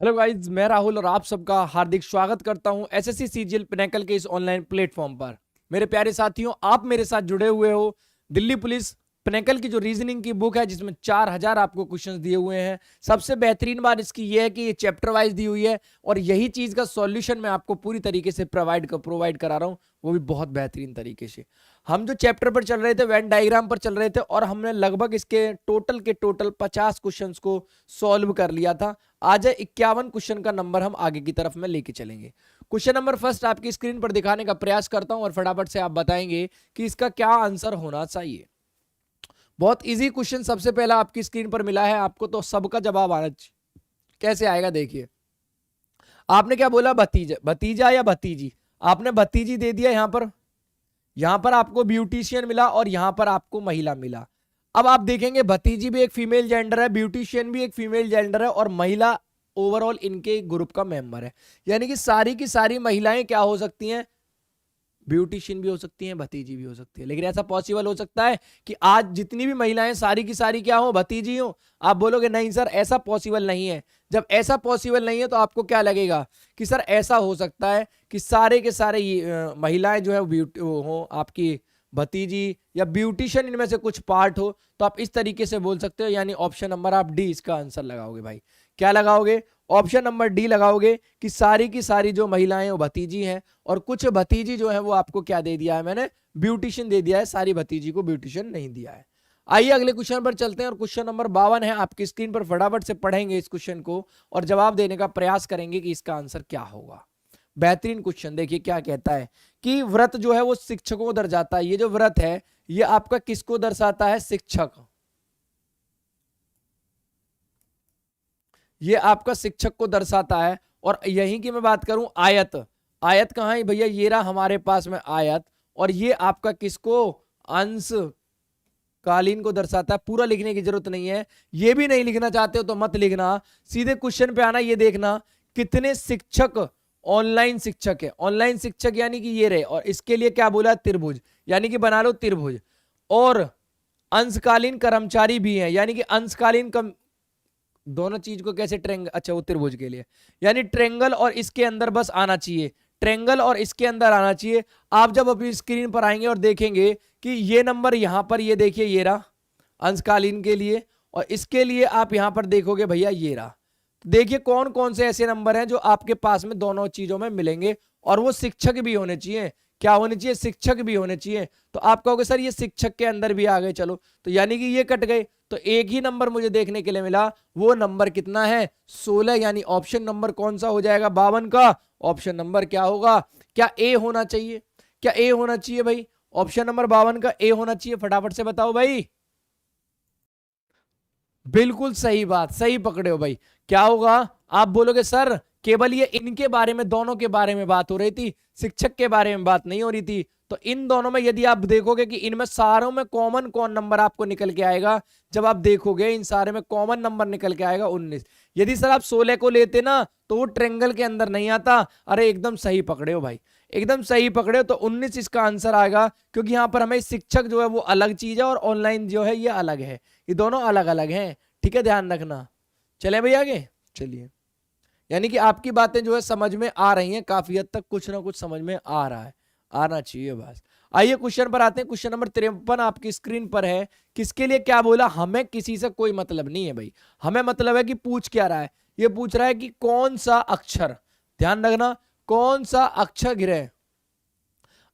Hello guys, मैं राहुल और आप सबका हार्दिक स्वागत करता हूं एसएससी सीजीएल पिनेकल के इस ऑनलाइन प्लेटफॉर्म पर। मेरे प्यारे साथियों, आप मेरे साथ जुड़े हुए हो दिल्ली पुलिस पिनेकल की जो रीजनिंग की बुक है, जिसमें 4000 आपको क्वेश्चंस दिए हुए हैं। सबसे बेहतरीन बात इसकी यह है कि ये चैप्टर वाइज दी हुई है और यही चीज का सॉल्यूशन मैं आपको पूरी तरीके से प्रोवाइड करा रहा हूं, वो भी बहुत बेहतरीन तरीके से। हम जो चैप्टर पर चल रहे थे, वेन डायग्राम पर चल रहे थे और हमने लगभग इसके टोटल 50 क्वेश्चंस को सॉल्व कर लिया था। आज 51 क्वेश्चन का नंबर हम आगे की तरफ में लेके चलेंगे। क्वेश्चन नंबर फर्स्ट आपकी स्क्रीन पर दिखाने का प्रयास करता हूं और फटाफट से आप बताएंगे कि इसका क्या आंसर होना चाहिए। बहुत इजी क्वेश्चन सबसे पहला आपकी स्क्रीन पर मिला है आपको, तो सबका जवाब आना चाहिए। कैसे आएगा देखिए। आपने क्या बोला, भतीजा भतीजा या भतीजी। आपने भतीजी दे दिया। यहां पर आपको ब्यूटिशियन मिला और यहां पर आपको महिला मिला। अब आप देखेंगे भतीजी भी एक फीमेल जेंडर है, ब्यूटिशियन भी एक फीमेल जेंडर है और महिला ओवरऑल इनके ग्रुप का मेंबर है। यानी कि सारी की सारी महिलाएं क्या हो सकती हैं, ब्यूटिशियन भी हो सकती हैं, भतीजी भी हो सकती है। लेकिन ऐसा पॉसिबल हो सकता है कि आज जितनी भी महिलाएं सारी की सारी क्या हो, भतीजी हो। आप बोलोगे नहीं सर, ऐसा पॉसिबल नहीं है। जब ऐसा पॉसिबल नहीं है तो आपको क्या लगेगा कि सर ऐसा हो सकता है कि सारे के सारे महिलाएं जो है हो आपकी भतीजी या ब्यूटिशियन, इनमें से कुछ पार्ट हो। तो आप इस तरीके से बोल सकते हो। यानी ऑप्शन नंबर आप डी इसका आंसर लगाओगे भाई। क्या लगाओगे? ऑप्शन नंबर डी लगाओगे कि सारी की सारी जो महिलाएं वो भतीजी हैं और कुछ भतीजी जो है वो आपको क्या दे दिया है, मैंने ब्यूटिशियन दे दिया है, सारी भतीजी को ब्यूटिशियन नहीं दिया है। आइए अगले क्वेश्चन पर चलते हैं और क्वेश्चन नंबर 52 है आपकी स्क्रीन पर। फटाफट से पढ़ेंगे इस क्वेश्चन को और जवाब देने का प्रयास करेंगे कि इसका आंसर क्या होगा। बेहतरीन क्वेश्चन। देखिए क्या कहता है कि व्रत जो है वो शिक्षकों को दर्शाता है। ये जो व्रत है ये आपका किसको दर्शाता है? शिक्षक। ये आपका शिक्षक को दर्शाता है। और यहीं की मैं बात करूं, आयत। आयत कहां है भैया? ये रहा हमारे पास में आयत। और ये आपका किसको? अंश कालीन को दर्शाता है। पूरा लिखने की जरूरत नहीं है। ये भी नहीं लिखना चाहते हो तो मत लिखना, सीधे क्वेश्चन पे आना। ये देखना कितने शिक्षक ऑनलाइन शिक्षक है। ऑनलाइन शिक्षक यानी कि ये रहे, और इसके लिए क्या बोला? त्रिभुज। यानी कि बना लो त्रिभुज। और अंशकालीन कर्मचारी भी हैं, यानी कि अंशकालीन दोनों चीज को कैसे ट्रेंगल, अच्छा वो त्रिभुज के लिए, यानी ट्रेंगल और इसके अंदर बस आना चाहिए। ट्रेंगल और इसके अंदर आना चाहिए। आप जब अपनी स्क्रीन पर आएंगे और देखेंगे कि ये नंबर यहां पर, ये देखिए ये रहा अंशकालीन के लिए, और इसके लिए आप यहां पर देखोगे भैया ये रहा। देखिए कौन कौन से ऐसे नंबर हैं जो आपके पास में दोनों चीजों में मिलेंगे, और वो शिक्षक भी होने चाहिए। क्या होने चाहिए? शिक्षक भी होने चाहिए। तो आप कहोगे सर ये शिक्षक के अंदर भी आ गए, चलो तो यानी कि ये कट गए। तो एक ही नंबर मुझे देखने के लिए मिला, वो नंबर कितना है? 16। यानी ऑप्शन नंबर कौन सा हो जाएगा 52 का? ऑप्शन नंबर क्या होगा? क्या ए होना चाहिए? क्या ए होना चाहिए भाई? ऑप्शन नंबर 52 का ए होना चाहिए। फटाफट से बताओ भाई। बिल्कुल सही बात, सही पकड़े हो भाई। क्या होगा? आप बोलोगे सर केवल ये इनके बारे में, दोनों के बारे में बात हो रही थी, शिक्षक के बारे में बात नहीं हो रही थी। तो इन दोनों में यदि आप देखोगे कि इनमें सारों में कॉमन कौन नंबर आपको निकल के आएगा, जब आप देखोगे इन सारे में कॉमन नंबर निकल के आएगा 19। यदि सर आप 16 को लेते ना तो वो ट्रेंगल के अंदर नहीं आता। अरे एकदम सही पकड़े हो भाई, एकदम सही पकड़े हो। तो 19 इसका आंसर आएगा, क्योंकि यहां पर हमें शिक्षक जो है वो अलग चीज है और ऑनलाइन जो है ये अलग है। ये दोनों अलग अलग हैं, ठीक है, ध्यान रखना। चले भैया आगे चलिए। यानी कि आपकी बातें जो है समझ में आ रही हैं, काफी हद तक कुछ ना कुछ समझ में आ रहा है, आना चाहिए बस। आइए क्वेश्चन पर आते हैं। क्वेश्चन नंबर 53 आपकी स्क्रीन पर है। किसके लिए क्या बोला? हमें किसी से कोई मतलब नहीं है भाई, हमें मतलब है कि पूछ क्या रहा है। ये पूछ रहा है कि कौन सा अक्षर, ध्यान रखना, कौन सा अक्षर गिरे।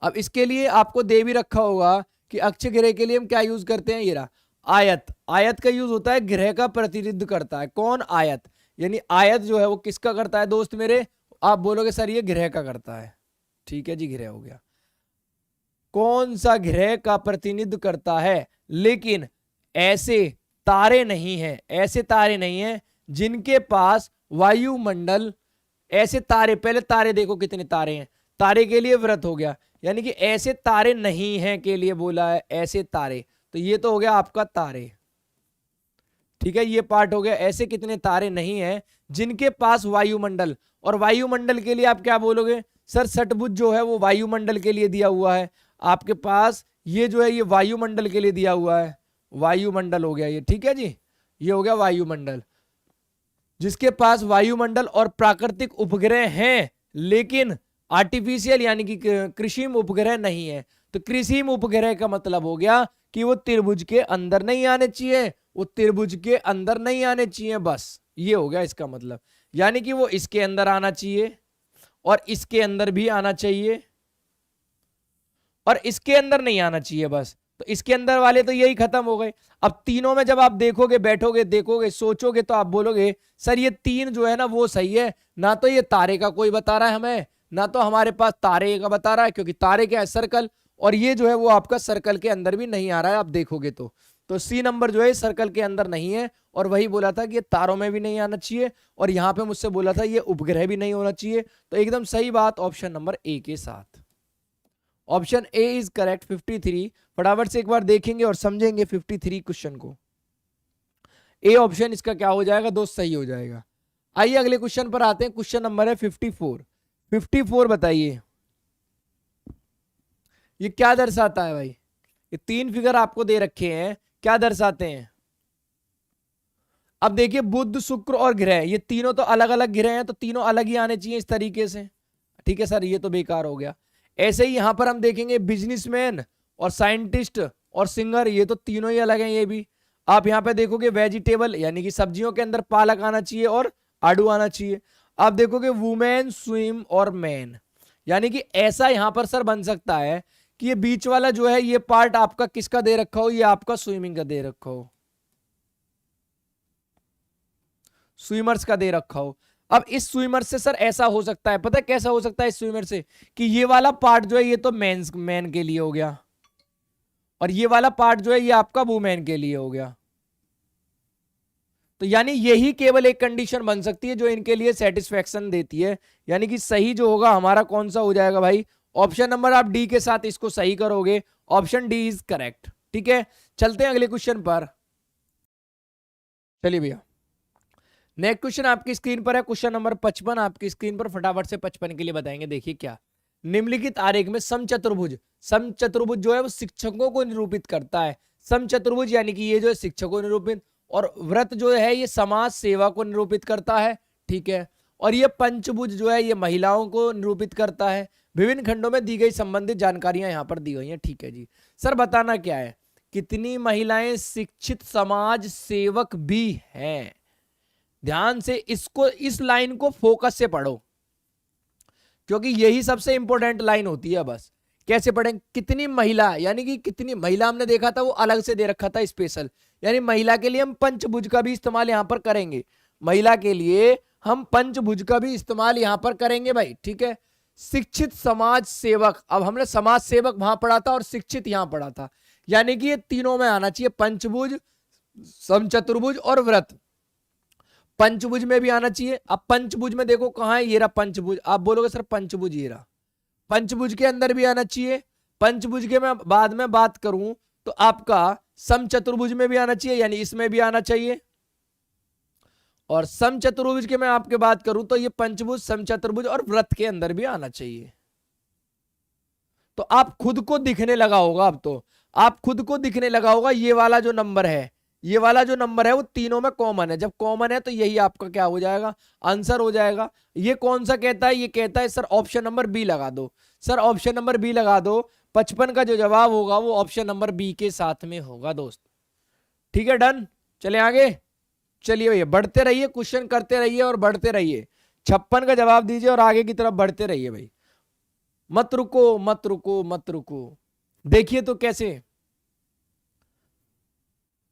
अब इसके लिए आपको दे भी रखा होगा कि अक्षर गिरह के लिए हम क्या यूज करते हैं। ये रहा आयत। आयत का यूज होता है, ग्रह का प्रतिनिधित्व करता है। कौन? आयत। यानी आयत जो है वो किसका करता है दोस्त मेरे? आप बोलोगे सर ये ग्रह का करता है। ठीक है जी, ग्रह हो गया। कौन सा ग्रह का प्रतिनिधित्व करता है? लेकिन ऐसे तारे नहीं हैं, ऐसे तारे नहीं हैं जिनके पास वायुमंडल, ऐसे तारे, पहले तारे देखो कितने तारे हैं। तारे के लिए व्रत हो गया, यानी कि ऐसे तारे नहीं हैं के लिए बोला है, ऐसे तारे। तो ये तो हो गया आपका तारे, ठीक है, ये पार्ट हो गया। ऐसे कितने तारे नहीं हैं जिनके पास वायुमंडल, और वायुमंडल के लिए आप क्या बोलोगे? सर षटभुज जो है वो वायुमंडल के लिए दिया हुआ है आपके पास। ये जो है ये वायुमंडल के लिए दिया हुआ है, वायुमंडल हो गया ये, ठीक है जी, ये हो गया वायुमंडल। जिसके पास वायुमंडल और प्राकृतिक उपग्रह हैं लेकिन आर्टिफिशियल यानी कि कृत्रिम उपग्रह नहीं है। तो कृत्रिम उपग्रह का मतलब हो गया कि वो त्रिभुज के अंदर नहीं आने चाहिए, वो त्रिभुज के अंदर नहीं आने चाहिए, बस ये हो गया इसका मतलब। यानी कि वो इसके अंदर आना चाहिए और इसके अंदर भी आना चाहिए और इसके अंदर नहीं आना चाहिए, बस। तो इसके अंदर वाले तो यही खत्म हो गए। अब तीनों में जब आप देखोगे, बैठोगे, देखोगे, सोचोगे, तो आप बोलोगे सर ये तीन जो है ना वो सही है, ना तो ये तारे का कोई बता रहा है हमें, ना तो हमारे पास तारे का बता रहा है, क्योंकि तारे क्या है सर्कल, और ये जो है वो आपका सर्कल के अंदर भी नहीं आ रहा है आप देखोगे तो सी नंबर जो है सर्कल के अंदर नहीं है। और वही बोला था कि ये तारों में भी नहीं आना चाहिए, और यहां पे मुझसे बोला था ये उपग्रह भी नहीं होना चाहिए। तो एकदम सही बात ऑप्शन नंबर ए के साथ। Option A is correct 53। फटाफट से एक बार देखेंगे और समझेंगे 53 क्वेश्चन को। ए ऑप्शन इसका क्या हो जाएगा दोस्त, सही हो जाएगा। आइए अगले क्वेश्चन पर आते हैं। क्वेश्चन नंबर है 54। 54 बताइए ये क्या दर्शाता है भाई। ये तीन फिगर आपको दे रखे हैं, क्या दर्शाते हैं। अब देखिए बुध, शुक्र और ग्रह, ये तीनों तो अलग अलग ग्रह हैं, तो तीनों अलग ही आने चाहिए इस तरीके से। ठीक है सर, ये तो बेकार हो गया। ऐसे ही यहां पर हम देखेंगे बिजनेसमैन और साइंटिस्ट और सिंगर, ये तो तीनों ही अलग हैं। ये भी आप यहां पे देखोगे वेजिटेबल यानी कि सब्जियों के अंदर पालक आना चाहिए और आड़ू आना चाहिए। आप देखोगे वुमेन, स्विम और मैन, यानी कि ऐसा यहां पर सर बन सकता है कि ये बीच वाला जो है ये पार्ट आपका किसका दे रखा हो, ये आपका स्विमिंग का दे रखा हो, स्विमर्स का दे रखा हो। अब इस स्विमर से सर ऐसा हो सकता है, पता है कैसा हो सकता है इस स्विमर से, कि ये वाला पार्ट जो है ये तो मैन के लिए हो गया, और ये वाला पार्ट जो है ये आपका वुमेन के लिए हो गया। तो यानी यही केवल एक कंडीशन बन सकती है जो इनके लिए सेटिस्फेक्शन देती है। यानी कि सही जो होगा हमारा कौन सा हो जाएगा भाई, ऑप्शन नंबर आप डी के साथ इसको सही करोगे, ऑप्शन डी इज करेक्ट। ठीक है, चलते हैं अगले क्वेश्चन पर। चलिए भैया नेक्स्ट क्वेश्चन आपकी स्क्रीन पर है, क्वेश्चन नंबर 55 आपकी स्क्रीन पर। फटाफट से 55 के लिए बताएंगे। देखिए क्या, निम्नलिखित आरेख में समचतुर्भुज, समचतुर्भुज जो है वो शिक्षकों को निरूपित करता है। समचतुर्भुज यानी कि ये जो है शिक्षकों को निरूपित, और व्रत जो है ये समाज सेवा को निरूपित करता है। ठीक है, और ये पंचभुज जो है ये महिलाओं को निरूपित करता है। विभिन्न खंडों में दी गई संबंधित जानकारियां यहां पर दी गई हैं। ठीक है जी, सर बताना क्या है, कितनी महिलाएं शिक्षित समाज सेवक भी हैं। ध्यान से इसको, इस लाइन को फोकस से पढ़ो, क्योंकि यही सबसे इंपॉर्टेंट लाइन होती है। बस कैसे पढ़ें, कितनी महिला, यानी कि कितनी महिला हमने देखा था वो अलग से दे रखा था स्पेशल, यानी महिला के लिए हम पंचभुज का भी इस्तेमाल यहां पर करेंगे, महिला के लिए हम पंचभुज का भी इस्तेमाल यहां पर करेंगे भाई। ठीक है, शिक्षित समाज सेवक, अब हमने समाज सेवक वहां पढ़ा था और शिक्षित यहां पढ़ा था, यानी कि ये तीनों में आना चाहिए, पंचभुज, समचतुर्भुज और व्रत। पंचभुज में भी आना चाहिए। अब पंचभुज में देखो कहां है, ये रहा पंचभुज, आप बोलोगे सर पंचभुज ये रहा, पंचभुज के अंदर भी आना चाहिए। पंचभुज के मैं बाद में बात करूं तो आपका समचतुर्भुज में भी आना चाहिए, यानी इसमें भी आना चाहिए। और समचतुर्भुज के मैं आपके बात करूं तो ये पंचभुज, समचतुर्भुज और व्रत के अंदर भी आना चाहिए। तो आप खुद को दिखने लगा होगा, अब तो आप खुद को दिखने लगा होगा ये वाला जो नंबर है, ये वाला जो नंबर है वो तीनों में कॉमन है। जब कॉमन है तो यही आपका क्या हो जाएगा, आंसर हो जाएगा। ये कौन सा कहता है, ये कहता है सर ऑप्शन नंबर बी लगा दो। सर ऑप्शन नंबर बी लगा दो, 55 का जो जवाब होगा वो ऑप्शन नंबर बी के साथ में होगा दोस्त। ठीक है, डन, चले आगे। चलिए भैया बढ़ते रहिए, क्वेश्चन करते रहिए और बढ़ते रहिए। 56 का जवाब दीजिए और आगे की तरफ बढ़ते रहिए भाई, मत रुको मत रुको मत रुको। देखिए तो कैसे।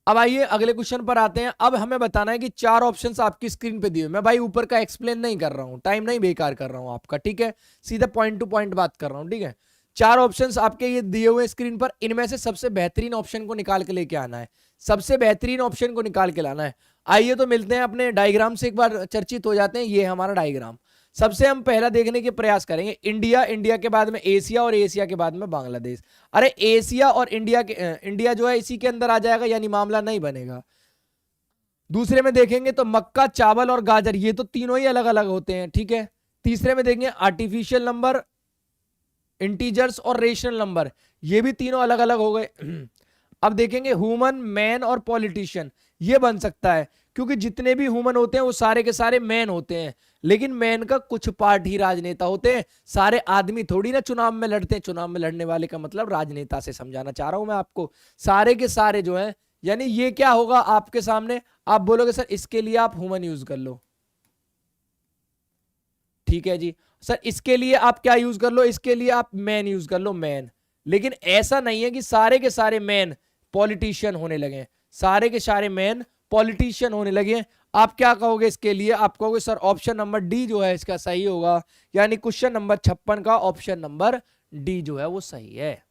अब आइए अगले क्वेश्चन पर आते हैं। अब हमें बताना है कि 4 ऑप्शंस आपकी स्क्रीन पे दिए, मैं भाई ऊपर का एक्सप्लेन नहीं कर रहा हूं, टाइम नहीं बेकार कर रहा हूं आपका। ठीक है, सीधा पॉइंट टू पॉइंट बात कर रहा हूं। ठीक है, 4 ऑप्शंस आपके ये दिए हुए स्क्रीन पर, इनमें से सबसे बेहतरीन ऑप्शन को निकाल के लेके आना है, सबसे बेहतरीन ऑप्शन को निकाल के लाना है। आइए तो मिलते हैं अपने डायग्राम से, एक बार चर्चित हो जाते हैं। ये हमारा डायग्राम, सबसे हम पहला देखने के प्रयास करेंगे इंडिया, इंडिया के बाद में एशिया और एशिया के बाद में बांग्लादेश। अरे एशिया और इंडिया के, इंडिया जो है इसी के अंदर आ जाएगा, यानी मामला नहीं बनेगा। दूसरे में देखेंगे तो मक्का, चावल और गाजर, ये तो तीनों ही अलग अलग होते हैं। ठीक है, तीसरे में देखेंगे आर्टिफिशियल नंबर, इंटीजर्स और रेशनल नंबर, ये भी तीनों अलग अलग हो गए। अब देखेंगे ह्यूमन, मैन और पॉलिटिशियन, ये बन सकता है क्योंकि जितने भी ह्यूमन होते हैं वो सारे के सारे मैन होते हैं, लेकिन मैन का कुछ पार्ट ही राजनेता होते हैं, सारे आदमी थोड़ी ना चुनाव में लड़ते हैं। चुनाव में लड़ने वाले का मतलब राजनेता से समझाना चाह रहा हूं मैं आपको, सारे के सारे जो है, यानी ये क्या होगा आपके सामने, आप बोलोगे सर इसके लिए आप ह्यूमन यूज कर लो, ठीक है जी सर, इसके लिए आप क्या यूज कर लो, इसके लिए आप मैन यूज कर लो, मैन। लेकिन ऐसा नहीं है कि सारे के सारे मैन पॉलिटिशियन होने लगे, सारे के सारे मैन पॉलिटिशियन होने लगे। आप क्या कहोगे इसके लिए, आप कहोगे सर ऑप्शन नंबर डी जो है इसका सही होगा, यानी क्वेश्चन नंबर 56 का ऑप्शन नंबर डी जो है वो सही है।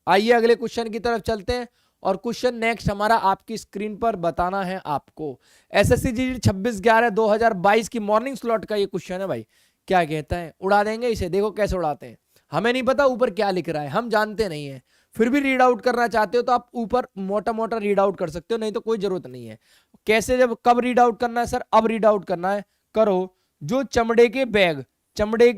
आइए अगले क्वेश्चन की तरफ चलते हैं, और क्वेश्चन नेक्स्ट हमारा आपकी स्क्रीन पर बताना है आपको। एसएससी जीडी 26/11/2022 की मॉर्निंग स्लॉट का ये क्वेश्चन है भाई। क्या कहता है, उड़ा देंगे इसे, देखो कैसे उड़ाते हैं। हमें नहीं पता ऊपर क्या लिख रहा है, हम जानते नहीं है, फिर भी रीड आउट करना चाहते हो तो आप ऊपर मोटा मोटा रीड आउट कर सकते हो, नहीं तो कोई जरूरत नहीं है। कैसे, जब कब रीड आउट करना है सर, अब रीड आउट करना है, करो। जो चमड़े के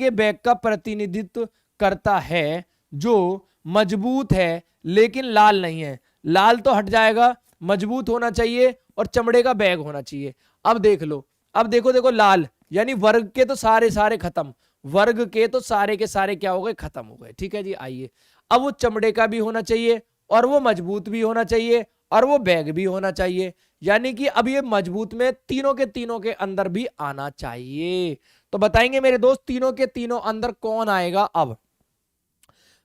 बैग का प्रतिनिधित्व करता है, जो मजबूत है लेकिन लाल नहीं है, लाल तो हट जाएगा, मजबूत होना चाहिए और चमड़े का बैग होना चाहिए। अब देख लो, अब देखो देखो लाल, यानी वर्ग के तो सारे सारे खत्म, वर्ग के तो सारे के सारे क्या हो गए, खत्म हो गए, ठीक है जी। आइए, अब वो चमड़े का भी होना चाहिए और वो मजबूत भी होना चाहिए और वो बैग भी होना चाहिए, यानी कि अब ये मजबूत में तीनों के अंदर भी आना चाहिए। तो बताएंगे मेरे दोस्त तीनों के तीनों अंदर कौन आएगा। अब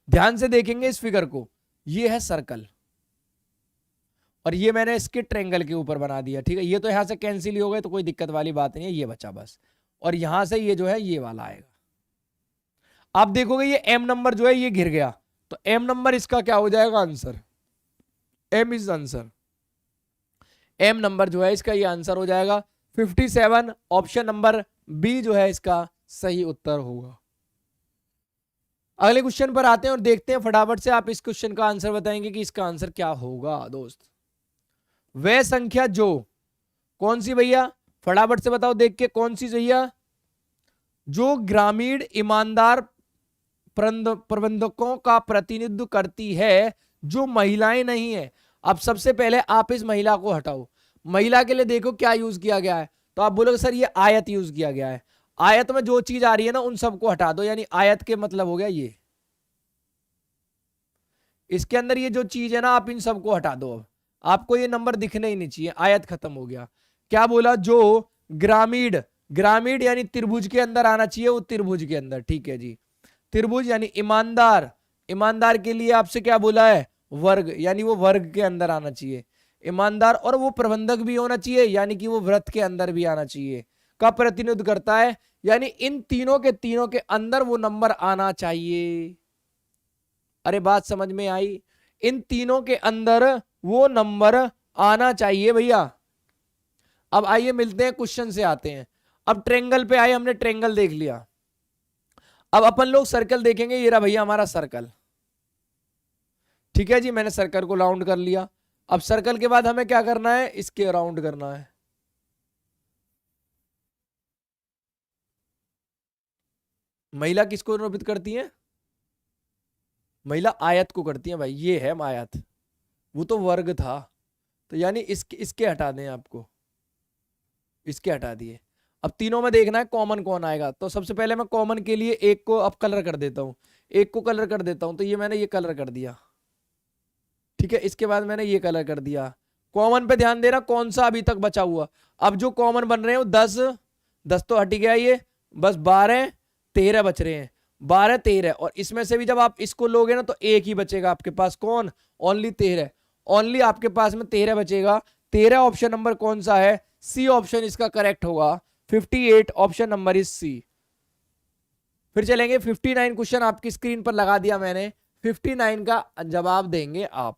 ध्यान से देखेंगे इस फिगर को, ये है सर्कल और ये मैंने इसके ट्रेंगल के ऊपर बना दिया, ठीक है। ये तो यहां से कैंसिल ही हो गए तो कोई दिक्कत वाली बात नहीं है, ये बचा बस, और यहां से ये जो है ये वाला आएगा। आप देखोगे ये एम नंबर जो है ये घिर गया, तो एम नंबर इसका क्या हो जाएगा, answer, M is answer, M number जो है इसका ये आंसर हो जाएगा 57, ऑप्शन नंबर बी जो है इसका सही उत्तर होगा। अगले क्वेश्चन पर आते हैं और देखते हैं फटाफट से आप इस क्वेश्चन का आंसर बताएंगे कि इसका आंसर क्या होगा दोस्त। वह संख्या जो, कौन सी भैया, फटाफट से बताओ देख के, कौन सी भैया, जो ग्रामीण ईमानदार प्रबंधकों का प्रतिनिधित्व करती है, जो महिलाएं नहीं है। अब सबसे पहले आप इस महिला को हटाओ, महिला के लिए देखो क्या यूज किया गया है, तो आप बोलोगे सर ये आयत यूज किया गया है, आयत में जो चीज आ रही है ना उन सबको हटा दो, यानी आयत के मतलब हो गया ये, इसके अंदर ये जो चीज है ना आप इन सबको हटा दो। अब आपको ये नंबर दिखने ही नहीं चाहिए, आयत खत्म हो गया। क्या बोला, जो ग्रामीण, ग्रामीण यानी त्रिभुज के अंदर आना चाहिए, वो त्रिभुज के अंदर, ठीक है जी। त्रिभुज यानी ईमानदार, ईमानदार के लिए आपसे क्या बोला है, वर्ग, यानी वो वर्ग के अंदर आना चाहिए ईमानदार, और वो प्रबंधक भी होना चाहिए, यानी कि वो व्रत के अंदर भी आना चाहिए, का प्रतिनिधित्व करता है, यानी इन तीनों के अंदर वो नंबर आना चाहिए। अरे बात समझ में आई, इन तीनों के अंदर वो नंबर आना चाहिए भैया। अब आइए मिलते हैं, क्वेश्चन से आते हैं। अब ट्रेंगल पे आए, हमने ट्रेंगल देख लिया, अब अपन लोग सर्कल देखेंगे। ये रहा भैया हमारा सर्कल, ठीक है जी, मैंने सर्कल को राउंड कर लिया। अब सर्कल के बाद हमें क्या करना है, इसके राउंड करना है। महिला किसको निरूपित करती है, महिला आयत को करती है भाई, ये है आयत, वो तो वर्ग था, तो यानी इसके हटा दें, आपको इसके हटा दिए। अब तीनों में देखना है कॉमन कौन आएगा, तो सबसे पहले मैं कॉमन के लिए एक को अब कलर कर देता हूं, एक को कलर कर देता हूं, तो ये मैंने ये कलर कर दिया, ठीक है। इसके बाद मैंने ये कलर कर दिया। कॉमन पे ध्यान देना कौन सा अभी तक बचा हुआ, अब जो कॉमन बन रहे हैं वो 10 तो हट गया, ये बस 12 13 बच रहे हैं, 12 13, और इसमें से भी जब आप इसको लोगे ना तो एक ही बचेगा आपके पास, कौन, ओनली 13, ओनली आपके पास में 13 बचेगा। 13 ऑप्शन नंबर कौन सा है, सी ऑप्शन इसका करेक्ट होगा, 58 ऑप्शन नंबर इज सी। फिर चलेंगे 59 क्वेश्चन आपकी स्क्रीन पर लगा दिया मैंने, 59 का जवाब देंगे आप।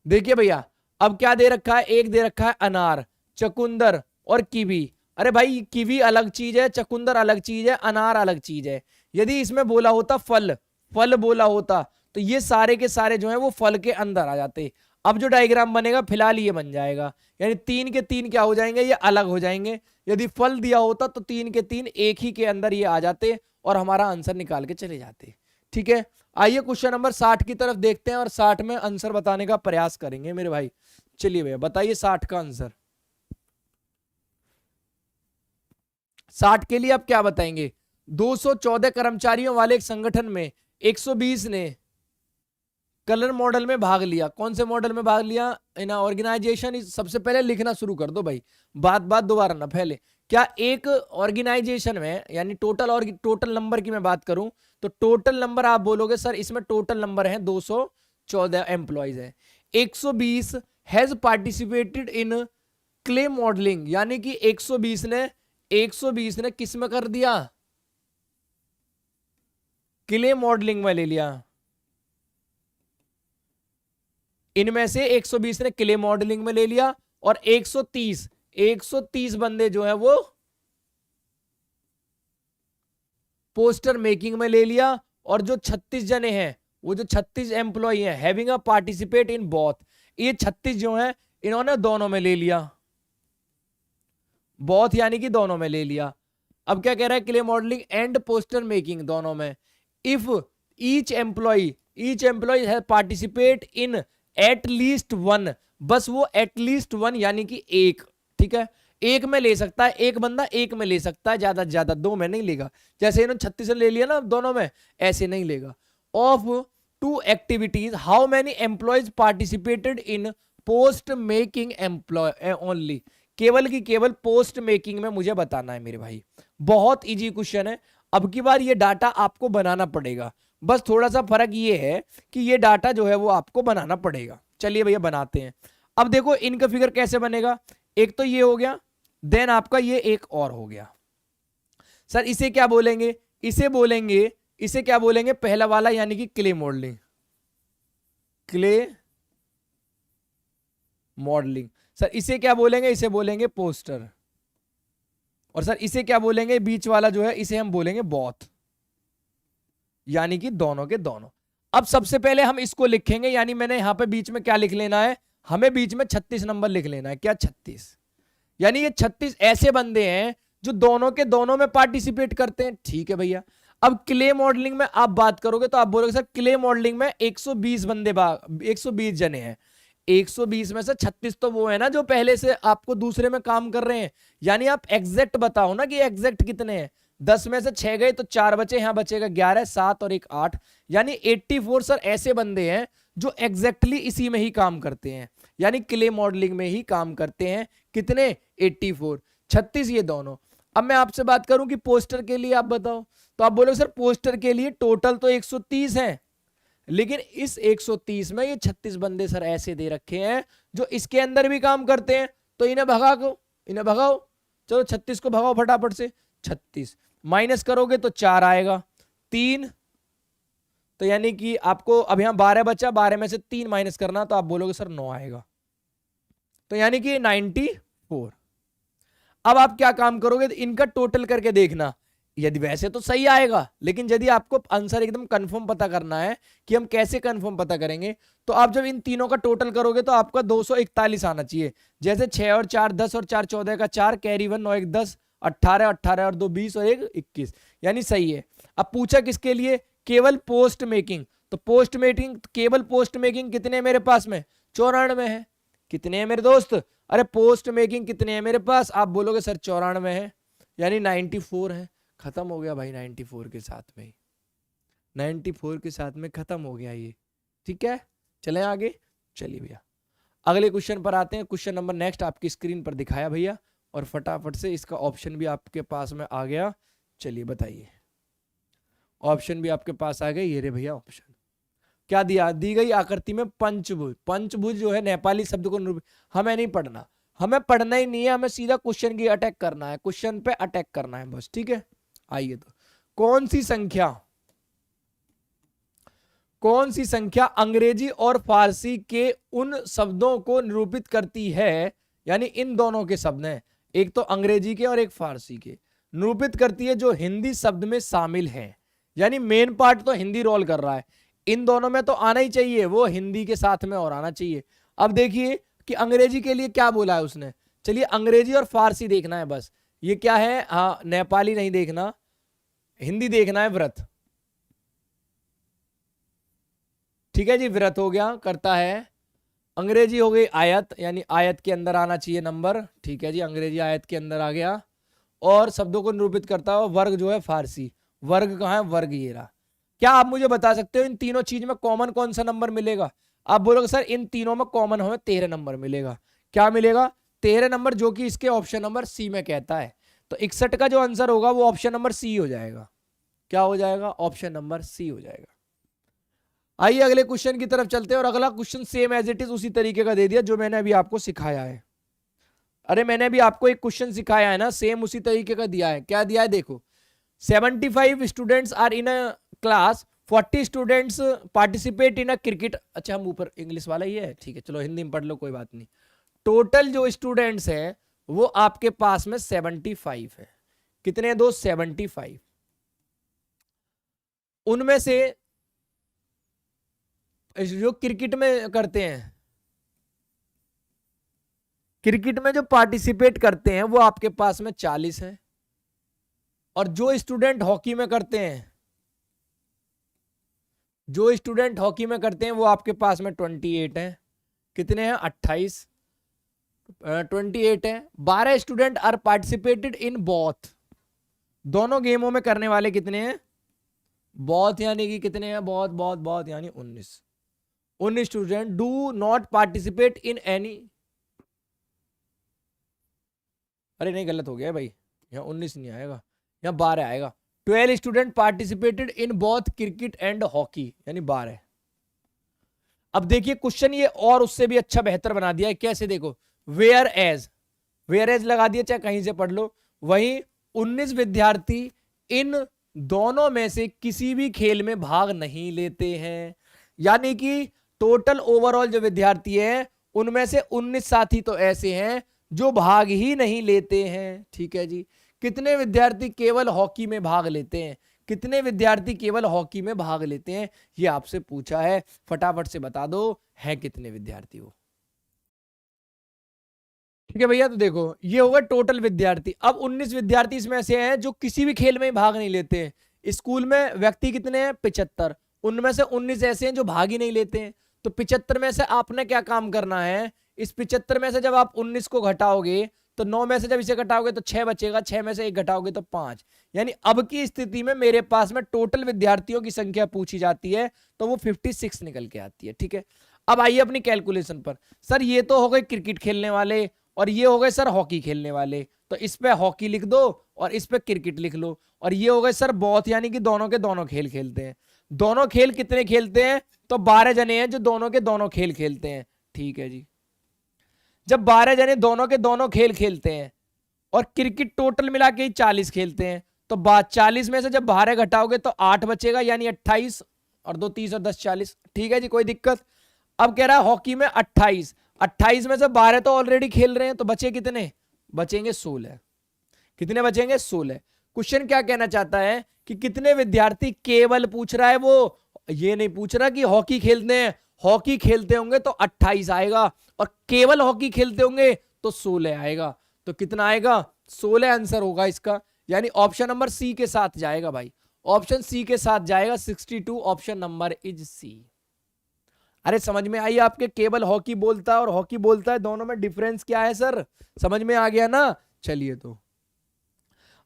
देखिए भैया अब क्या दे रखा है, एक दे रखा है अनार, चकुंदर और कीवी। अरे भाई कीवी अलग चीज है, चकुंदर अलग चीज है, अनार अलग चीज है। यदि इसमें बोला होता फल, फल बोला होता तो ये सारे के सारे जो है वो फल के अंदर आ जाते। अब जो डायग्राम बनेगा फिलहाल ये बन जाएगा, यानी 3 के 3 क्या हो जाएंगे, ये अलग हो जाएंगे। यदि फल दिया होता तो 3 के 3 एक ही के अंदर ये आ जाते और हमारा आंसर निकाल के चले जाते, ठीक है। आइए क्वेश्चन नंबर 60 की तरफ देखते हैं और 60 में आंसर बताने का प्रयास करेंगे मेरे भाई। चलिए भैया बताइए 60 का आंसर। 60 के लिए आप क्या बताएंगे? 214 कर्मचारियों वाले एक संगठन में 120 ने कलर मॉडल में भाग लिया। कौन से मॉडल में भाग लिया? इन ऑर्गेनाइजेशन। सबसे पहले लिखना शुरू कर दो भाई, बात दोबारा ना फैले। क्या एक ऑर्गेनाइजेशन में, यानी टोटल नंबर की मैं बात करूं तो टोटल नंबर आप बोलोगे सर इसमें टोटल नंबर है 214 एम्प्लॉइज है। 120 has participated in clay modelling, यानी कि 120 ने किस में कर दिया? क्ले मॉडलिंग में ले लिया। इनमें से 120 ने क्ले मॉडलिंग में ले लिया और 130 बंदे जो है वो पोस्टर मेकिंग में ले लिया। और जो 36 जने हैं, वो जो 36 एम्प्लॉय हैं, having a participate in both, ये 36 जो हैं इन्होंने दोनों में ले लिया। बोथ यानी कि दोनों में ले लिया। अब क्या कह रहा है? Clay modelling and poster making दोनों में। इफ ईच एम्प्लॉय है participate in at least one, बस वो एट लीस्ट वन यानी कि एक, ठीक है, एक में ले सकता है, एक बंदा एक में ले सकता है, ज्यादा से ज्यादा दो में नहीं लेगा। जैसे इन्होंने 36 ले लिया ना दोनों में, ऐसे नहीं लेगा। Of two activities how many employees participated in post making employee only, केवल की केवल पोस्ट मेकिंग में मुझे बताना है मेरे भाई। बहुत इजी क्वेश्चन है। अब की बार ये डाटा आपको बनाना पड़ेगा, बस थोड़ा सा फर्क ये है कि ये डाटा जो है वो आपको बनाना पड़ेगा। चलिए भैया बनाते हैं। अब देखो इनका फिगर कैसे बनेगा। एक तो ये हो गया, देन आपका ये एक और हो गया। सर इसे क्या बोलेंगे? इसे क्या बोलेंगे? पहला वाला यानी कि क्ले मॉडलिंग। सर इसे क्या बोलेंगे? इसे बोलेंगे पोस्टर। और सर इसे क्या बोलेंगे? बीच वाला जो है इसे हम बोलेंगे बोथ, यानी कि दोनों के दोनों। अब सबसे पहले हम इसको लिखेंगे, यानी मैंने यहां पे बीच में क्या लिख लेना है? हमें बीच में 36 नंबर लिख लेना है। क्या? 36। यानी ये 36 ऐसे बंदे हैं जो दोनों के दोनों में पार्टिसिपेट करते हैं। ठीक है भैया। अब क्ले मॉडलिंग में आप बात करोगे तो आप बोलोगे सर क्ले मॉडलिंग में 120 बंदे 120 जने हैं। 120 में से 36 तो वो है ना जो पहले से आपको दूसरे में काम कर रहे हैं। यानी आप एग्जैक्ट बताओ ना कि एग्जैक्ट कितने हैं। 10 में से 6 गए तो 4 बचे, यहां बचेगा 11, 7 और 1 8, यानी 84 सर ऐसे बंदे हैं जो एग्जैक्टली इसी में ही काम करते हैं, यानी क्ले मॉडलिंग में ही काम करते हैं। कितने? 84, 36 ये दोनों। अब मैं आपसे बात करूं कि पोस्टर के लिए आप बताओ, तो आप बोलो सर पोस्टर के लिए टोटल तो 130 है, लेकिन इस 130 में ये 36 बंदे सर ऐसे दे रखे हैं जो इसके अंदर भी काम करते हैं। तो इन्हें भगाओ। चलो 36 को भगाओ फटाफट से। 36 माइनस करोगे तो 4 आएगा, 3, तो यानी कि आपको अब यहां 12 बचा, 12 में से 3 माइनस करना तो आप बोलोगे सर 9 आएगा, तो यानी कि 94। अब आप क्या काम करोगे? इनका टोटल करके देखना, यदि वैसे तो सही आएगा, लेकिन यदि आपको आंसर एकदम कंफर्म पता करना है कि हम कैसे कंफर्म पता करेंगे, तो आप जब इन तीनों का टोटल करोगे तो आपका 241 आना चाहिए। जैसे 6 और 4 10 और 4 14 का 4, कैरी 1 9 1 10, 18 18 और 2 20 और 1 21, यानी सही है। अब पूछा किसके लिए? केवल पोस्ट मेकिंग। तो पोस्ट मेकिंग, केवल पोस्ट मेकिंग कितने है मेरे पास में? 94 है। कितने हैं मेरे दोस्त? अरे पोस्ट मेकिंग कितने हैं मेरे पास? आप बोलोगे सर 94 है, यानी 94 है। खत्म हो गया भाई 94 के साथ में, 94 के साथ में खत्म हो गया ये। ठीक है, चलें आगे। चलिए भैया अगले क्वेश्चन पर आते हैं। क्वेश्चन नंबर नेक्स्ट आपकी स्क्रीन पर दिखाया भैया, और फटाफट से इसका ऑप्शन भी आपके पास में आ गया। चलिए बताइए, ऑप्शन भी आपके पास आ गए। ये रे भैया ऑप्शन क्या दिया? दी गई आकृति में पंचभुज। पंचभुज जो है नेपाली शब्द को हमें नहीं पढ़ना, हमें पढ़ना ही नहीं है, हमें सीधा क्वेश्चन की अटैक करना है, क्वेश्चन पे अटैक करना है बस। ठीक है, आइए तो कौन सी संख्या अंग्रेजी और फारसी के उन शब्दों को निरूपित करती है, यानी इन दोनों के शब्द हैं, एक तो अंग्रेजी के और एक फारसी के, निरूपित करती है जो हिंदी शब्द में शामिल है। यानी मेन पार्ट तो हिंदी रोल कर रहा है, इन दोनों में तो आना ही चाहिए, वो हिंदी के साथ में और आना चाहिए। अब देखिए कि अंग्रेजी के लिए क्या बोला है उसने। चलिए अंग्रेजी और फारसी देखना है बस। ये क्या है? हाँ, नेपाली नहीं देखना, हिंदी देखना है। व्रत, ठीक है जी, व्रत हो गया, करता है। अंग्रेजी हो गई आयत, यानी आयत के अंदर आना चाहिए नंबर। ठीक है जी, अंग्रेजी आयत के अंदर आ गया। और शब्दों को निरूपित करता है वर्ग जो है फारसी। वर्ग कहाँ है? वर्ग ये रहा। क्या आप मुझे बता सकते हो इन तीनों चीज में कॉमन कौन सा नंबर मिलेगा? आप बोलोगे सर इन तीनों में कॉमन हमें 13 नंबर मिलेगा। क्या मिलेगा? 13 नंबर, जो कि इसके ऑप्शन नंबर सी में कहता है। तो 61 का जो आंसर होगा वो ऑप्शन नंबर सी हो जाएगा। क्या हो जाएगा? ऑप्शन नंबर सी हो जाएगा। आइए अगले क्वेश्चन की तरफ चलते हैं, और अगला question same as it is उसी तरीके का दे दिया जो मैंने अभी आपको सिखाया है। अरे मैंने अभी आपको एक क्वेश्चन सिखाया है ना, सेम उसी तरीके का दिया है। क्या दिया है देखो, 75 students are in a class, 40 students participate in a cricket. अच्छा हम ऊपर इंग्लिश वाला ही है, ठीक है चलो हिंदी में पढ़ लो कोई बात नहीं। टोटल जो स्टूडेंट्स हैं वो आपके पास में 75 है। कितने दो? 75। उनमें से जो क्रिकेट में करते हैं, क्रिकेट में जो पार्टिसिपेट करते हैं वो आपके पास में 40 है, और जो स्टूडेंट हॉकी में करते हैं, जो स्टूडेंट हॉकी में करते हैं वो आपके पास में 28 है। कितने हैं? 28। 28 है। 12 student are participated in both, दोनों गेमों में करने वाले कितने हैं? बोथ यानी कि कितने हैं? बहुत बहुत बहुत यानी 19। 19 student do not participate in any, अरे नहीं गलत हो गया भाई, यहाँ 19 नहीं आएगा, यहाँ 12 आएगा। 12 student participated in both cricket and hockey, यानी 12। अब देखिए क्वेश्चन ये और उससे भी अच्छा बेहतर बना दिया है। कैसे? देखो, वेयर एज लगा दिया, चाहे कहीं से पढ़ लो। वहीं 19 विद्यार्थी इन दोनों में से किसी भी खेल में भाग नहीं लेते हैं, यानी कि टोटल ओवरऑल जो विद्यार्थी है उनमें से 19 साथी तो ऐसे हैं जो भाग ही नहीं लेते हैं। ठीक है जी। कितने विद्यार्थी केवल हॉकी में भाग लेते हैं? कितने विद्यार्थी केवल हॉकी में भाग लेते हैं, ये आपसे पूछा है। फटाफट से बता दो है कितने विद्यार्थी वो। ठीक है भैया, तो देखो ये होगा टोटल विद्यार्थी। अब 19 विद्यार्थी इसमें ऐसे हैं जो किसी भी खेल में भाग नहीं लेते हैं। स्कूल में व्यक्ति कितने हैं? 75। उनमें से 19 ऐसे हैं जो भाग ही नहीं लेते हैं। तो 75 में से आपने क्या काम करना है? इस 75 में से जब आप 19 को घटाओगे तो 9 में से जब इसे घटाओगे तो 6 बचेगा, 6 में से 1 घटाओगे तो 5। यानी अब की स्थिति में मेरे पास में टोटल विद्यार्थियों की संख्या पूछी जाती है तो वो 56 निकल के आती है। ठीक है, अब आइए अपनी कैलकुलेशन पर। सर ये तो हो गए क्रिकेट खेलने वाले, और ये हो गए सर हॉकी खेलने वाले, तो इस पे हॉकी लिख दो और इस पे क्रिकेट लिख लो। और ये हो गए सर बोथ, यानी कि दोनों के दोनों खेल खेलते हैं। दोनों खेल कितने खेलते हैं? तो 12 जने हैं जो दोनों के दोनों खेल खेलते हैं। ठीक है जी। जब 12 जने दोनों के दोनों खेल खेलते हैं और क्रिकेट टोटल मिला के 40 खेलते हैं, तो 40 में से जब 12 घटाओगे तो 8 बचेगा, यानी 28, और 2 30 और 10 40। ठीक है जी, कोई दिक्कत? अब कह रहा है हॉकी में 28, 28 में से 12 तो ऑलरेडी खेल रहे हैं, तो बचे कितने? बचेंगे 16। कितने बचेंगे? 16। क्वेश्चन क्या कहना चाहता है कि कितने विद्यार्थी केवल पूछ रहा है, वो ये नहीं पूछ रहा कि हॉकी खेलते हैं। हॉकी खेलते होंगे तो 28 आएगा, और केवल हॉकी खेलते होंगे तो 16 आएगा। तो कितना आएगा? 16 आंसर होगा इसका, यानी ऑप्शन नंबर सी के साथ जाएगा भाई। ऑप्शन सी के साथ जाएगा 62, ऑप्शन नंबर इज सी। अरे समझ में आई आपके? केवल हॉकी बोलता है और हॉकी बोलता है, दोनों में डिफरेंस क्या है सर? समझ में आ गया ना? चलिए तो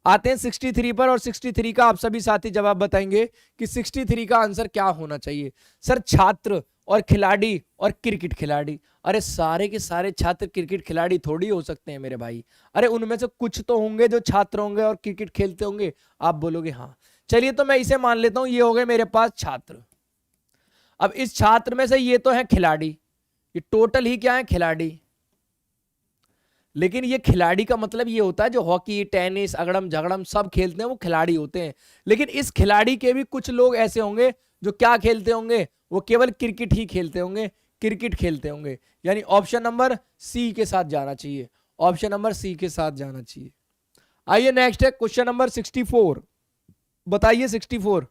आते हैं 63 पर, और 63 का आप सभी साथी जवाब बताएंगे कि 63 का आंसर क्या होना चाहिए। सर छात्र और खिलाड़ी और क्रिकेट खिलाड़ी। अरे सारे के सारे छात्र क्रिकेट खिलाड़ी थोड़ी हो सकते हैं मेरे भाई। अरे उनमें से कुछ तो होंगे जो छात्र होंगे और क्रिकेट खेलते होंगे। आप बोलोगे हाँ, चलिए तो मैं इसे मान लेता हूं, ये हो गए मेरे पास छात्र। अब इस छात्र में से ये तो है खिलाड़ी, ये टोटल ही क्या है? खिलाड़ी। लेकिन ये खिलाड़ी का मतलब ये होता है जो हॉकी टेनिस अगड़म झगड़म सब खेलते हैं वो खिलाड़ी होते हैं। लेकिन इस खिलाड़ी के भी कुछ लोग ऐसे होंगे जो क्या खेलते होंगे? वो केवल क्रिकेट ही खेलते होंगे, क्रिकेट खेलते होंगे। यानी ऑप्शन नंबर सी के साथ जाना चाहिए, ऑप्शन नंबर सी के साथ जाना चाहिए। आइए नेक्स्ट है क्वेश्चन नंबर 64। बताइए 64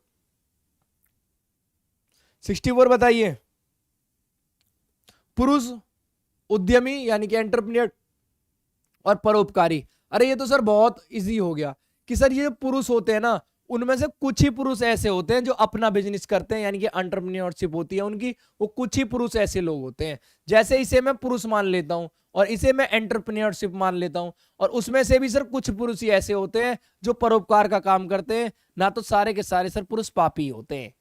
बताइए। पुरुष उद्यमी यानी कि एंटरप्रेन्योर और परोपकारी। अरे ये तो सर बहुत इजी हो गया कि सर ये पुरुष होते हैं ना, उनमें से कुछ ही पुरुष ऐसे होते हैं जो अपना बिजनेस करते हैं, यानी कि एंटरप्रेन्योरशिप होती है उनकी, वो कुछ ही पुरुष ऐसे लोग होते हैं। जैसे इसे मैं पुरुष मान लेता हूं और इसे मैं एंटरप्रेन्योरशिप मान लेता हूं, और उसमें से भी सर कुछ पुरुष ही ऐसे होते हैं जो परोपकार का काम करते हैं, ना तो सारे के सारे सर पुरुष पापी होते हैं।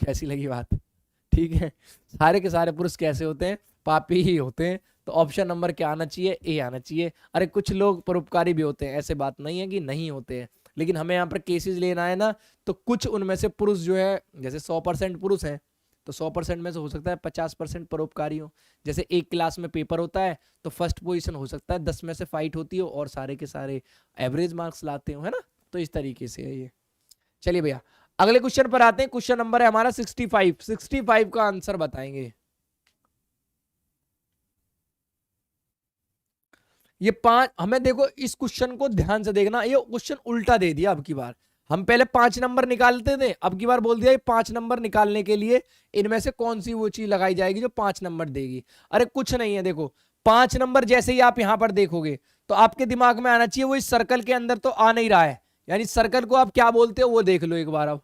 कैसी लगी बात? ठीक है, सारे के सारे पुरुष कैसे होते हैं? पापी ही होते हैं। तो ऑप्शन नंबर क्या आना चाहिए? ए आना चाहिए। अरे कुछ लोग परोपकारी भी होते हैं, ऐसे बात नहीं है कि नहीं होते हैं, लेकिन हमें यहाँ पर केसेस लेना है ना, तो कुछ उनमें से पुरुष जो है, जैसे 100% पुरुष हैं तो 100% में से हो सकता है 50% परोपकारी हो। जैसे एक क्लास में पेपर होता है तो फर्स्ट पोजीशन हो सकता है 10 में से फाइट होती हो और सारे के सारे एवरेज मार्क्स लाते हो, है ना। तो इस तरीके से है ये। चलिए भैया अगले क्वेश्चन पर आते हैं। क्वेश्चन नंबर है हमारा 65 का आंसर बताएंगे। ये 5 हमें देखो, इस क्वेश्चन को ध्यान से देखना, ये क्वेश्चन उल्टा दे दिया अब की बार। हम पहले 5 नंबर निकालते थे, अब की बार बोल दिया ये 5 नंबर निकालने के लिए इनमें से कौन सी वो चीज लगाई जाएगी जो 5 नंबर देगी। अरे कुछ नहीं है, देखो 5 नंबर जैसे ही आप यहां पर देखोगे तो आपके दिमाग में आना चाहिए वो इस सर्कल के अंदर तो आ नहीं रहा है, यानी सर्कल को आप क्या बोलते हो वो देख लो एक बार अब।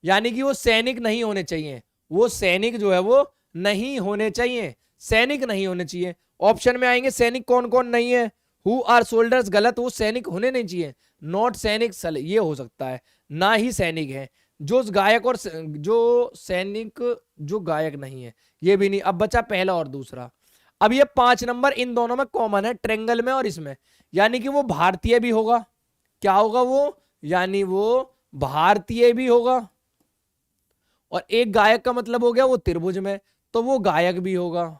यानी कि वो सैनिक नहीं होने चाहिए, वो सैनिक जो है वो नहीं होने चाहिए, सैनिक नहीं होने चाहिए। ऑप्शन में आएंगे सैनिक कौन कौन नहीं है। हु आर सोल्डर्स गलत, वो सैनिक होने नहीं चाहिए। नॉट सैनिक ये हो सकता है, ना ही सैनिक है। जो गायक और जो सैनिक जो गायक नहीं है ये भी नहीं। अब बचा पहला और दूसरा। अब ये 5 नंबर इन दोनों में कॉमन है, ट्रेंगल में और इसमें, यानी कि वो भारतीय भी होगा। क्या होगा वो? यानी वो भारतीय भी होगा। और एक गायक का मतलब हो गया वो त्रिभुज में, तो वो गायक भी होगा,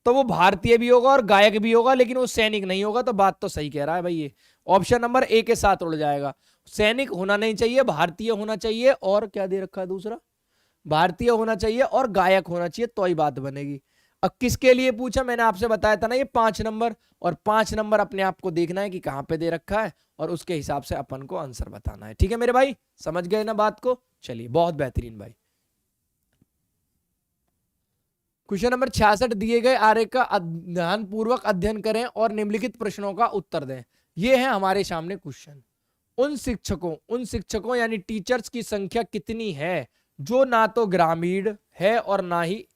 तो वो भारतीय भी होगा और गायक भी होगा, लेकिन वो सैनिक नहीं होगा। तो बात तो सही कह रहा है भाई, ये ऑप्शन नंबर ए के साथ उड़ जाएगा। सैनिक होना नहीं चाहिए, भारतीय होना चाहिए, और क्या दे रखा है दूसरा? भारतीय होना चाहिए और गायक होना चाहिए, तो ही बात बनेगी। अब किसके लिए पूछा? मैंने आपसे बताया था ना ये 5 नंबर, और 5 नंबर अपने आप को देखना है कि कहां पे दे रखा है और उसके हिसाब से अपन को आंसर बताना है। ठीक है मेरे भाई, समझ गए ना बात को? चलिए बहुत बेहतरीन भाई। क्वेश्चन नंबर 66 दिए गए आरेख का ध्यानपूर्वक अध्ययन करें और निम्नलिखित प्रश्नों का उत्तर दें। ये है हमारे सामने क्वेश्चन। उन शिक्षकों यानी टीचर्स की संख्या कितनी है जो ना तो ग्रामीण है और ना ही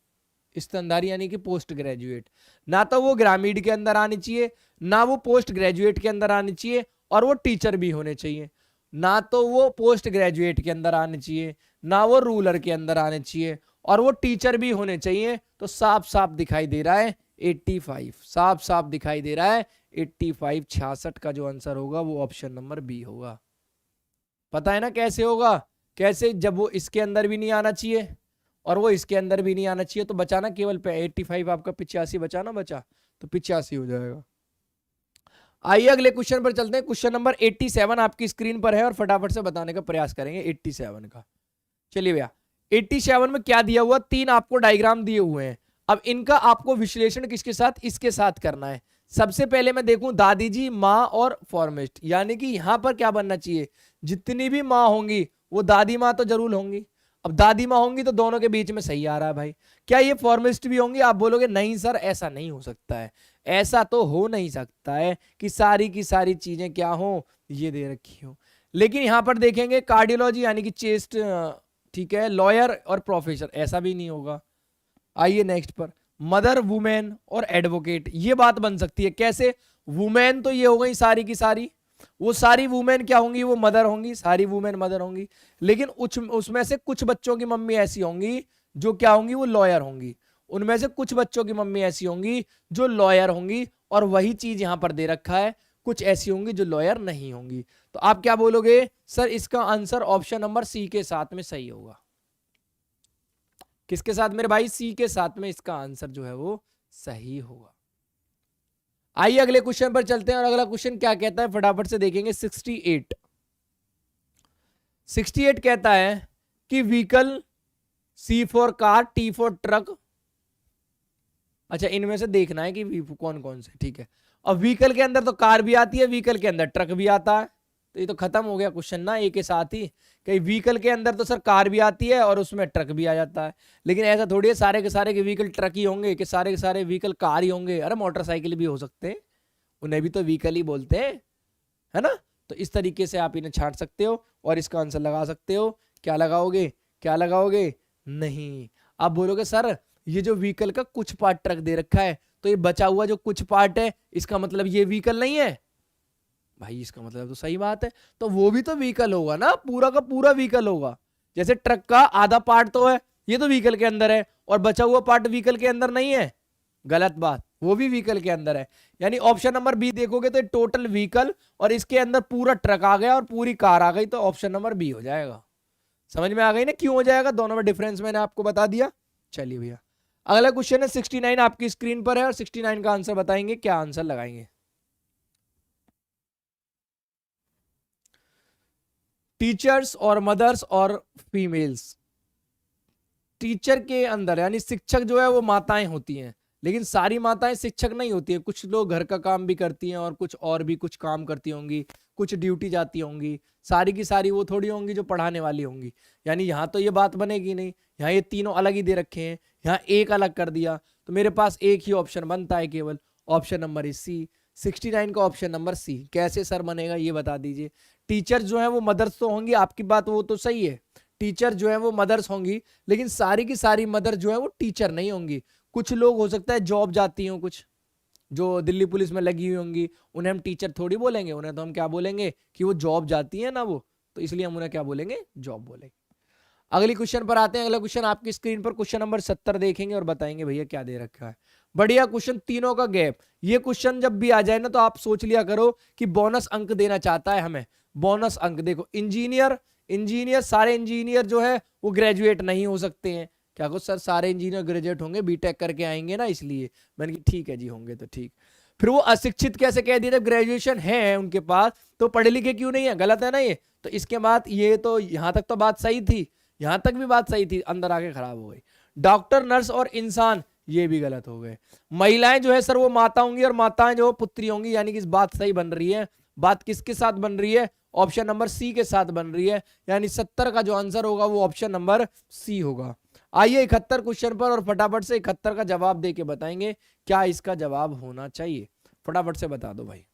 स्तनधारी यानी कि पोस्ट ग्रेजुएट। ना तो वो ग्रामीण के अंदर आनी चाहिए, ना वो पोस्ट ग्रेजुएट के अंदर आनी चाहिए, और वो टीचर भी होने चाहिए। ना तो वो पोस्ट ग्रेजुएट के अंदर आने चाहिए, ना वो रूरल के अंदर आने चाहिए, और वो टीचर भी होने चाहिए। तो साफ साफ दिखाई दे रहा है 85, साफ साफ दिखाई दे रहा है 85। 66 का जो आंसर होगा वो ऑप्शन नंबर बी होगा। पता है ना कैसे होगा? कैसे? जब वो इसके अंदर भी नहीं आना चाहिए और वो इसके अंदर भी नहीं आना चाहिए, तो बचाना केवल 85, आपका 85 बचाना बचा, तो 85 हो जाएगा। आइए अगले क्वेश्चन पर चलते हैं। क्वेश्चन नंबर 87 आपकी स्क्रीन पर है और फटाफट से बताने का प्रयास करेंगे 87 का। चलिए भैया 87 में क्या दिया हुआ? 3 आपको डायग्राम दिए हुए हैं। अब इनका आपको विश्लेषण किसके साथ? इसके साथ करना है। सबसे पहले मैं देखूं दादी जी, माँ और फॉर्मिस्ट, यानी कि यहां पर क्या बनना चाहिए? जितनी भी माँ होंगी वो दादी माँ तो जरूर होंगी। अब दादी माँ होंगी तो दोनों के बीच में सही आ रहा है भाई। क्या ये फॉर्मिस्ट भी होंगी? आप बोलोगे नहीं सर ऐसा नहीं हो सकता है। ऐसा तो हो नहीं सकता है कि सारी की सारी चीजें क्या हो, ये दे रखी हो। लेकिन यहां पर देखेंगे कार्डियोलॉजी यानी कि चेस्ट, ठीक है, लॉयर और प्रोफेसर, ऐसा भी नहीं होगा। आइए नेक्स्ट पर, मदर, वुमेन और एडवोकेट, ये बात बन सकती है। कैसे? वुमेन तो ये हो गई सारी की सारी, वो सारी वुमेन क्या होंगी? वो मदर होंगी, सारी वुमेन मदर होंगी। लेकिन उसमें से कुछ बच्चों की मम्मी ऐसी होंगी जो क्या होंगी? वो लॉयर होंगी। उनमें से कुछ बच्चों की मम्मी ऐसी होंगी जो लॉयर होंगी, और वही चीज यहां पर दे रखा है, कुछ ऐसी होंगी जो लॉयर नहीं होंगी। तो आप क्या बोलोगे? सर इसका आंसर ऑप्शन नंबर सी के साथ में सही होगा। किसके साथ मेरे भाई? सी के साथ में इसका आंसर जो है वो सही होगा। आइए अगले क्वेश्चन पर चलते हैं और अगला क्वेश्चन क्या कहता है फटाफट से देखेंगे। 68 कहता है कि vehicle, C for car, T for truck. अच्छा इनमें से देखना है कि कौन कौन से, ठीक है। और व्हीकल के अंदर तो कार भी आती है, व्हीकल के अंदर ट्रक भी आता है, तो ये तो खत्म हो गया क्वेश्चन ना एक के साथ ही। कहीं व्हीकल के अंदर तो सर कार भी आती है और उसमें ट्रक भी आ जाता है, लेकिन ऐसा थोड़ी है सारे के सारे के व्हीकल ट्रक ही होंगे कि सारे के सारे व्हीकल कार ही होंगे। अरे मोटरसाइकिल भी हो सकते हैं, उन्हें भी तो व्हीकल ही बोलते हैं, है ना। तो इस तरीके से आप इन्हें छांट सकते हो और इसका आंसर लगा सकते हो। क्या लगाओगे, क्या लगाओगे? नहीं। आप बोलोगे सर ये जो व्हीकल का कुछ पार्ट ट्रक दे रखा है, तो ये बचा हुआ जो कुछ पार्ट है इसका मतलब ये व्हीकल नहीं है। भाई इसका मतलब तो सही बात है, तो वो भी तो व्हीकल होगा ना, पूरा का पूरा व्हीकल होगा। जैसे ट्रक का आधा पार्ट तो है, ये तो व्हीकल के अंदर है, और बचा हुआ पार्ट व्हीकल के अंदर नहीं है। गलत बात, वो भी व्हीकल के अंदर है। यानी ऑप्शन नंबर बी देखोगे तो टोटल व्हीकल और इसके अंदर पूरा ट्रक आ गया और पूरी कार आ गई, तो ऑप्शन नंबर बी हो जाएगा। समझ में आ गई ना क्यों हो जाएगा, दोनों में डिफरेंस मैंने आपको बता दिया। चलिए भैया अगला क्वेश्चन है 69 आपकी स्क्रीन पर है, और 69 का आंसर बताएंगे, क्या आंसर लगाएंगे। टीचर्स और मदर्स और फीमेल्स। टीचर के अंदर यानी शिक्षक जो है वो माताएं होती हैं, लेकिन सारी माताएं शिक्षक नहीं होती है। कुछ लोग घर का काम भी करती हैं और कुछ और भी कुछ काम करती होंगी, कुछ ड्यूटी जाती होंगी। सारी की सारी वो थोड़ी होंगी जो पढ़ाने वाली होंगी। यानी यहाँ तो ये बात बनेगी नहीं, यहाँ ये तीनों अलग ही दे रखे हैं, यहाँ एक अलग कर दिया, तो मेरे पास एक ही ऑप्शन बनता है केवल, ऑप्शन नंबर इज सी। 69 का ऑप्शन नंबर सी। कैसे सर बनेगा ये बता दीजिए। टीचर जो है वो मदर्स तो होंगी, आपकी बात वो तो सही है, टीचर जो है वो मदर्स होंगी, लेकिन सारी की सारी मदर जो है वो टीचर नहीं होंगी। कुछ लोग हो सकता है जॉब जाती हों, कुछ जो दिल्ली पुलिस में लगी हुई होंगी, उन्हें हम टीचर थोड़ी बोलेंगे, उन्हें तो हम क्या बोलेंगे कि वो जॉब जाती है ना वो, तो इसलिए हम उन्हें क्या बोलेंगे, जॉब बोलेंगे। अगली क्वेश्चन पर आते हैं। अगला क्वेश्चन आपकी स्क्रीन पर क्वेश्चन नंबर 70 देखेंगे और बताएंगे भैया क्या दे रखा है। बढ़िया क्वेश्चन, तीनों का गैप। ये क्वेश्चन जब भी आ जाए ना तो आप सोच लिया करो कि बोनस अंक देना चाहता है हमें, बोनस अंक। देखो इंजीनियर, इंजीनियर सारे इंजीनियर जो है वो ग्रेजुएट नहीं हो सकते हैं। क्या कुछ सर सारे इंजीनियर ग्रेजुएट होंगे, बीटेक करके आएंगे ना, इसलिए मैंने कहा ठीक है जी होंगे तो ठीक। फिर वो अशिक्षित कैसे कह दिया, जब ग्रेजुएशन है उनके पास तो पढ़े लिखे क्यों नहीं है, गलत है ना ये। तो इसके बाद ये तो यहां तक तो बात सही थी, यहां तक भी बात सही थी, अंदर आके खराब हो गई। डॉक्टर, नर्स और इंसान ये भी गलत हो गए। महिलाएं जो है सर वो माता होंगी और माताएं जो पुत्री होंगी, यानी कि इस बात सही बन रही है। बात किसके साथ बन रही है, ऑप्शन नंबर सी के साथ बन रही है, यानी 70 का जो आंसर होगा वो ऑप्शन नंबर सी होगा। आइए 71 क्वेश्चन पर और फटाफट से 71 का जवाब देके बताएंगे क्या इसका जवाब होना चाहिए। फटाफट से बता दो भाई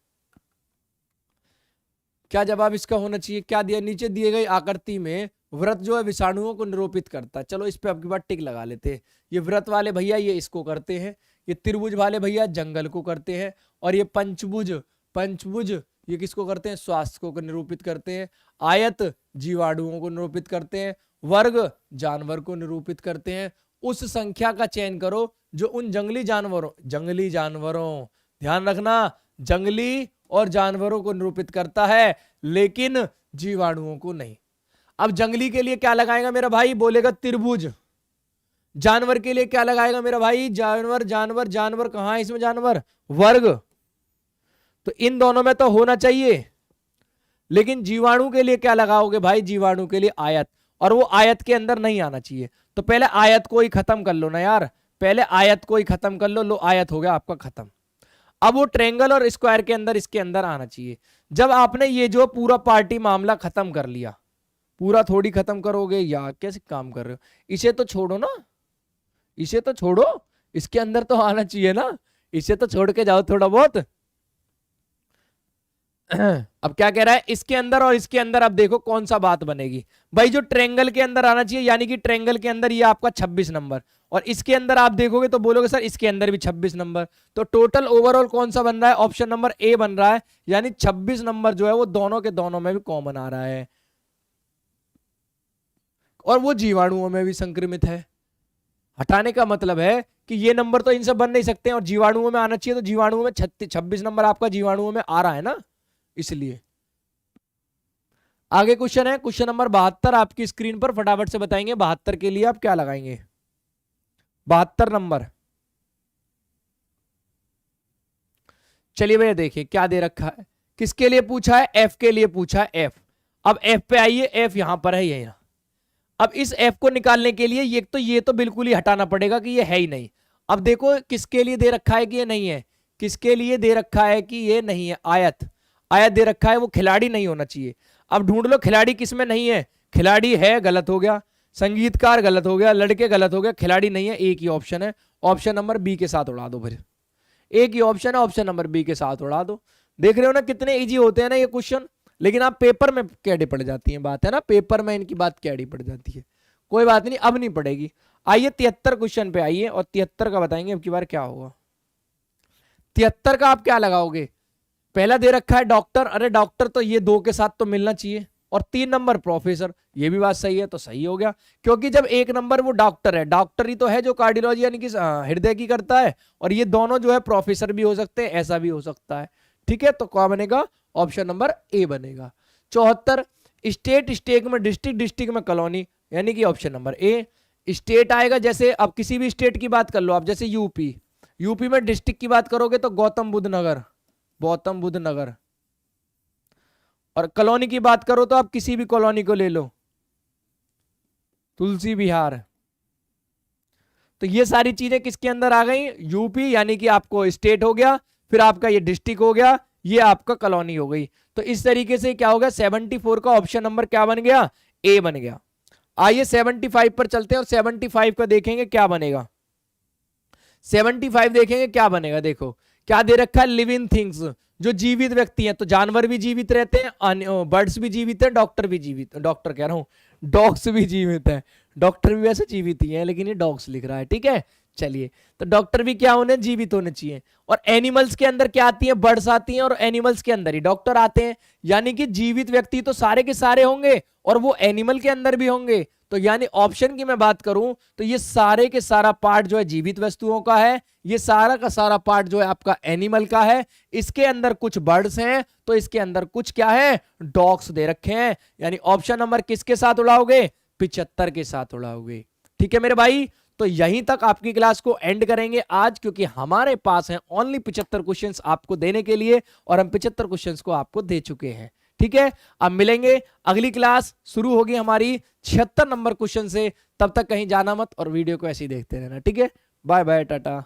क्या जवाब इसका होना चाहिए। क्या दिया, नीचे दिए गई आकृति में व्रत जो है विषाणुओं को निरूपित करता है। चलो इस पे आपकी बात टिक लगा लेते हैं। ये व्रत वाले भैया ये इसको करते हैं, ये त्रिभुज वाले भैया जंगल को करते हैं, और ये पंचभुज, पंचभुज ये किसको करते हैं, स्वास्थ्य को निरूपित करते हैं। आयत जीवाणुओं को निरूपित करते हैं, वर्ग जानवर को निरूपित करते हैं। उस संख्या का चयन करो जो उन जंगली जानवरों ध्यान रखना, जंगली और जानवरों को निरूपित करता है, लेकिन जीवाणुओं को नहीं। अब जंगली के लिए क्या लगाएगा मेरा भाई, बोलेगा त्रिभुज। जानवर के लिए क्या लगाएगा मेरा भाई, जानवर, जानवर, जानवर कहां है इसमें, जानवर, वर्ग। तो इन दोनों में तो होना चाहिए, लेकिन जीवाणु के लिए क्या लगाओगे भाई, जीवाणु के लिए आयत, और वो आयत के अंदर नहीं आना चाहिए। तो पहले आयत को ही खत्म कर लो ना यार, पहले आयत को ही खत्म कर लो, लो आयत हो गया आपका खत्म। अब वो ट्रेंगल और स्क्वायर के अंदर, इसके अंदर आना चाहिए। जब आपने ये जो पूरा पार्टी मामला खत्म कर लिया, पूरा थोड़ी खत्म करोगे या कैसे काम कर रहे हो, इसे तो छोड़ो ना, इसे तो छोड़ो, इसके अंदर तो आना चाहिए ना, इसे तो छोड़ के जाओ थोड़ा बहुत। अब क्या कह रहा है, इसके अंदर और इसके अंदर, अब देखो कौन सा बात बनेगी भाई, जो ट्रेंगल के अंदर आना चाहिए, यानी कि ट्रेंगल के अंदर ये आपका 26 नंबर, और इसके अंदर आप देखोगे तो बोलोगे सर इसके अंदर भी 26 नंबर। तो टोटल ओवरऑल कौन सा बन रहा है, ऑप्शन नंबर ए बन रहा है, यानी 26 नंबर जो है वो दोनों के दोनों में भी कॉमन आ रहा है, और वो जीवाणुओं में भी संक्रमित है। हटाने का मतलब है कि ये नंबर तो इनसे बन नहीं सकते और जीवाणुओं में आना चाहिए, तो जीवाणुओं में 26 नंबर आपका जीवाणुओं में आ रहा है ना, इसलिए। आगे क्वेश्चन है क्वेश्चन नंबर 72 आपकी स्क्रीन पर, फटाफट से बताएंगे 72 के लिए आप क्या लगाएंगे। 72 नंबर, चलिए भैया देखिए क्या दे रखा है, किसके लिए पूछा है, एफ के लिए पूछा है, एफ। अब एफ पे आइए, एफ यहां पर है, ये। अब इस एफ को निकालने के लिए ये तो बिल्कुल ही हटाना पड़ेगा कि ये है ही नहीं। अब देखो किसके लिए दे रखा है कि ये नहीं है, किसके लिए दे रखा है कि ये नहीं है, आयत, आयत दे रखा है, वो खिलाड़ी नहीं होना चाहिए। अब ढूंढ लो खिलाड़ी किसमें नहीं है, खिलाड़ी है गलत हो गया, संगीतकार गलत हो गया, लड़के गलत हो गया, खिलाड़ी नहीं है, एक ही ऑप्शन है, ऑप्शन नंबर बी के साथ उड़ा दो, फिर एक ही ऑप्शन है, ऑप्शन नंबर बी के साथ उड़ा दो। देख रहे हो ना कितने इजी होते हैं ना ये क्वेश्चन, लेकिन आप पेपर में कैडी पड़ जाती है, बात है ना, पेपर में इनकी बात कैडी पड़ जाती है। कोई बात नहीं, अब नहीं पड़ेगी। आइए 73 क्वेश्चन पे आइए और 73 का बताएंगे अब की बार क्या होगा। 73 का आप क्या लगाओगे? पहला दे रखा है डॉक्टर, अरे डॉक्टर तो ये 2 के साथ तो मिलना चाहिए, और 3 नंबर प्रोफेसर, ये भी बात सही है, तो सही हो गया। क्योंकि जब 1 नंबर वो डॉक्टर है, डॉक्टर ही तो है जो कार्डियोलॉजी यानी कि हृदय की करता है, और ये दोनों जो है प्रोफेसर भी हो सकते हैं, ऐसा भी हो सकता है। ठीक है, तो क्या बनेगा? ऑप्शन नंबर ए बनेगा। 74 स्टेट स्टेट में डिस्ट्रिक्ट, डिस्ट्रिक्ट में कॉलोनी, यानी कि ऑप्शन नंबर ए। स्टेट आएगा, जैसे अब किसी भी स्टेट की बात कर लो आप, जैसे यूपी, यूपी में डिस्ट्रिक्ट की बात करोगे तो गौतम बुद्ध नगर, गौतम बुद्ध नगर। और कॉलोनी की बात करो तो आप किसी भी कॉलोनी को ले लो, तुलसी विहार। तो ये सारी चीजें किसके अंदर आ गई? यूपी, यानी कि आपको स्टेट हो गया, फिर आपका ये डिस्ट्रिक्ट हो गया, ये आपका कॉलोनी हो गई। तो इस तरीके से क्या होगा? 74 का ऑप्शन नंबर क्या बन गया? ए बन गया। आइए 75 पर चलते हैं और 75 का देखेंगे क्या बनेगा। 75 देखेंगे क्या बनेगा। देखो क्या दे रखा है? लिविंग थिंग्स, जो जीवित व्यक्ति हैं, तो जानवर भी जीवित रहते हैं, बर्ड्स भी जीवित है, डॉक्टर भी जीवित, डॉक्टर कह रहा हूं, डॉग्स भी जीवित है। डॉक्टर भी वैसे जीवित ही है, लेकिन ये डॉग्स लिख रहा है। ठीक है, चलिए, तो डॉक्टर भी क्या होने? जीवित होने चाहिए। और एनिमल्स के अंदर क्या आती है? बर्ड्स आती हैं, और एनिमल्स के अंदर ही डॉक्टर आते हैं। यानी कि जीवित व्यक्ति तो सारे के सारे होंगे, और वो एनिमल के अंदर भी होंगे। तो यानी ऑप्शन की मैं बात करूं तो ये सारे के सारा पार्ट जो है जीवित वस्तुओं का है, ये सारा का सारा पार्ट जो है आपका एनिमल का है। इसके अंदर कुछ बर्ड्स हैं, तो इसके अंदर कुछ क्या है? डॉग्स दे रखे हैं। यानी ऑप्शन नंबर किसके साथ उड़ाओगे? 75 के साथ उड़ाओगे। ठीक है मेरे भाई, तो यहीं तक आपकी क्लास को एंड करेंगे आज, क्योंकि हमारे पास है ओनली 75 क्वेश्चंस आपको देने के लिए, और हम 75 क्वेश्चंस को आपको दे चुके हैं। ठीक है, अब मिलेंगे, अगली क्लास शुरू होगी हमारी 76 नंबर क्वेश्चन से। तब तक कहीं जाना मत और वीडियो को ऐसे ही देखते रहना। ठीक है, बाय बाय, टाटा।